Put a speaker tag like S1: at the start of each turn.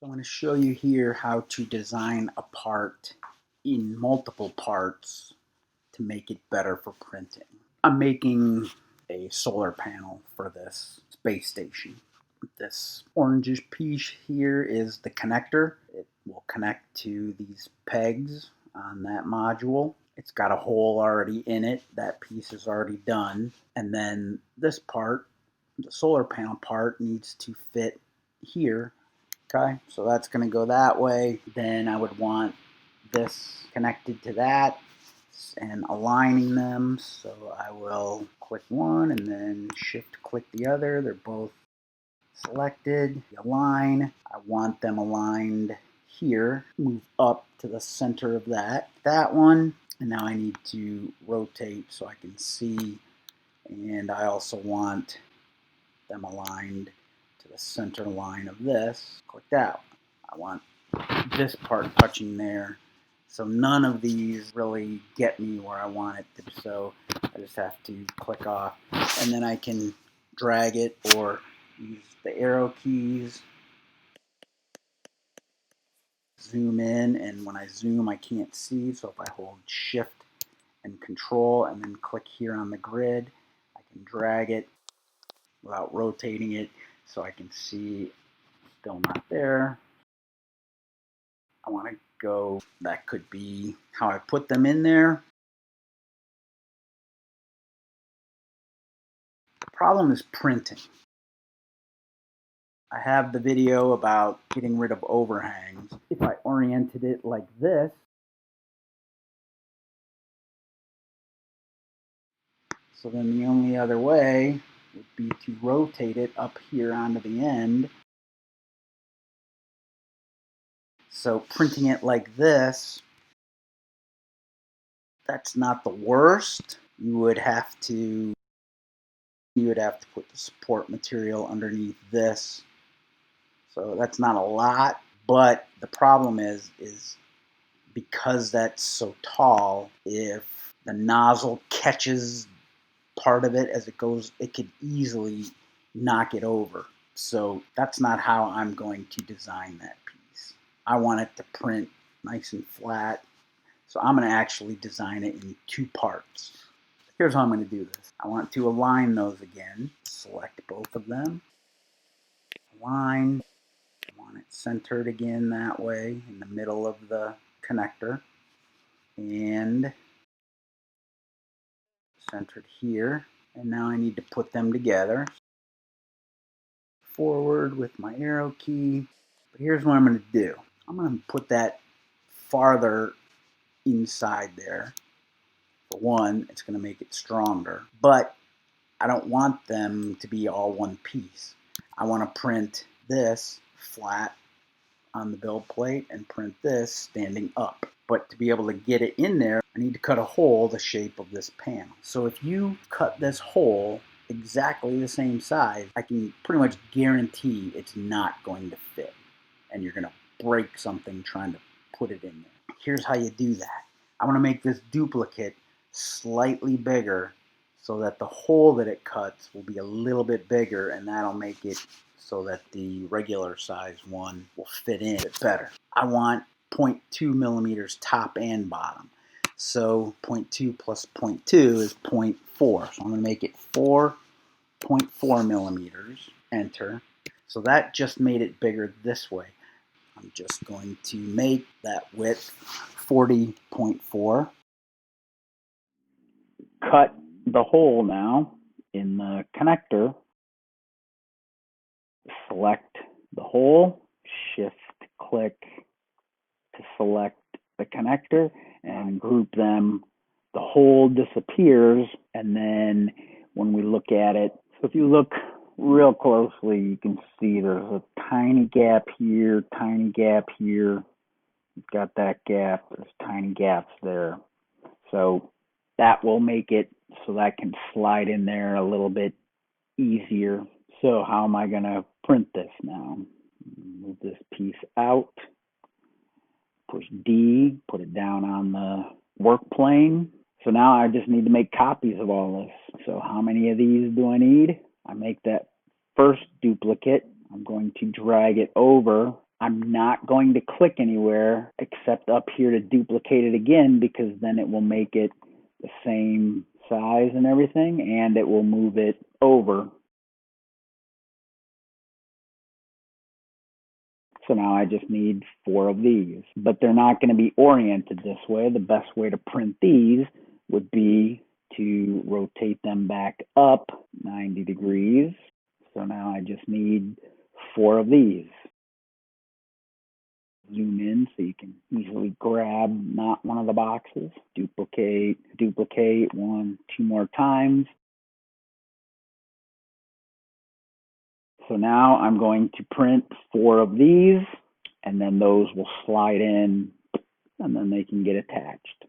S1: I'm going to show you here how to design a part in multiple parts to make it better for printing. I'm making a solar panel for this space station. This orangish piece here is the connector. It will connect to these pegs on that module. It's got a hole already in it. That piece is already done. And then this part, the solar panel part, needs to fit here. Okay, so that's going to go that way. Then I would want this connected to that and aligning them. So I will click one and then shift click the other. They're both selected. Align. I want them aligned here. Move up to the center of that one. And now I need to rotate so I can see. And I also want them aligned to the center line of this. Click that. I want this part touching there. So none of these really get me where I want it to. So I just have to click off. And then I can drag it or use the arrow keys. Zoom in, and when I zoom I can't see, so if I hold shift and control and then click here on the grid, I can drag it without rotating it so I can see. Still not there. I want to go, that could be how I put them in there. The problem is printing. I have the video about getting rid of overhangs. If I oriented it like this, so then the only other way would be to rotate it up here onto the end. So printing it like this, that's not the worst. You would have to put the support material underneath this. So that's not a lot, but the problem is because that's so tall, if the nozzle catches part of it as it goes, it could easily knock it over. So that's not how I'm going to design that piece. I want it to print nice and flat. So I'm going to actually design it in two parts. Here's how I'm going to do this. I want to align those again. Select both of them. Align. I want it centered again that way in the middle of the connector. And centered here. And now I need to put them together. Forward with my arrow key. But here's what I'm going to do. I'm going to put that farther inside there. For one, it's going to make it stronger. But I don't want them to be all one piece. I want to print this flat on the build plate and print this standing up. But to be able to get it in there, I need to cut a hole the shape of this panel. So if you cut this hole exactly the same size, I can pretty much guarantee it's not going to fit. And you're going to break something trying to put it in there. Here's how you do that. I want to make this duplicate slightly bigger so that the hole that it cuts will be a little bit bigger, and that'll make it so that the regular size one will fit in a bit better. I want 0.2 millimeters top and bottom. So 0.2 plus 0.2 is 0.4. So I'm going to make it 4.4 millimeters. Enter. So that just made it bigger this way. I'm just going to make that width 40.4. Cut the hole now in the connector. Select the hole, shift click to select the connector and group them. The hole disappears, and then when we look at it, so if you look real closely, you can see there's a tiny gap here, tiny gap here. You've got that gap, there's tiny gaps there. So that will make it so that can slide in there a little bit easier. So how am I going to print this now? Move this piece out. Push D, put it down on the work plane. So now I just need to make copies of all this. So how many of these do I need? I make that first duplicate. I'm going to drag it over I'm not going to click anywhere except up here to duplicate it again, because then it will make it the same size and everything, and it will move it over. So now I just need 4 of these, but they're not going to be oriented this way. The best way to print these would be to rotate them back up 90 degrees. So now I just need 4 of these. Zoom in so you can easily grab not one of the boxes. Duplicate, duplicate, 1, 2 more times. So now I'm going to print 4 of these, and then those will slide in, and then they can get attached.